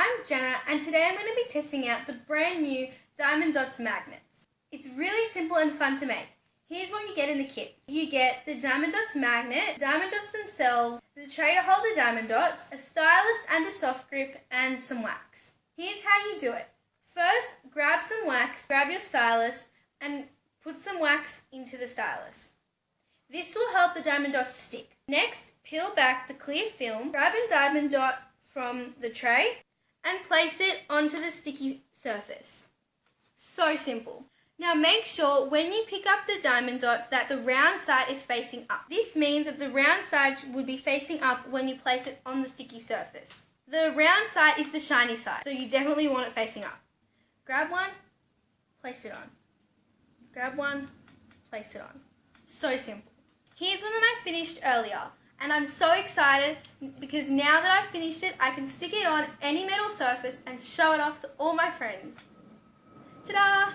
I'm Jenna, and today I'm going to be testing out the brand new Diamond Dotz magnets. It's really simple and fun to make. Here's what you get in the kit. You get the Diamond Dotz magnet, Diamond Dots themselves, the tray to hold the Diamond Dots, a stylus and a soft grip, and some wax. Here's how you do it. First, grab some wax, grab your stylus, and put some wax into the stylus. This will help the Diamond Dots stick. Next, peel back the clear film, grab a Diamond Dot from the tray, and place it onto the sticky surface. So simple. Now make sure when you pick up the Diamond Dots that the round side is facing up. This means that the round side would be facing up when you place it on the sticky surface. The round side is the shiny side, so you definitely want it facing up. Grab one, place it on. Grab one, place it on. So simple. Here's one that I finished earlier, and I'm so excited because now that I've finished it, I can stick it on any metal surface and show it off to all my friends. Ta-da!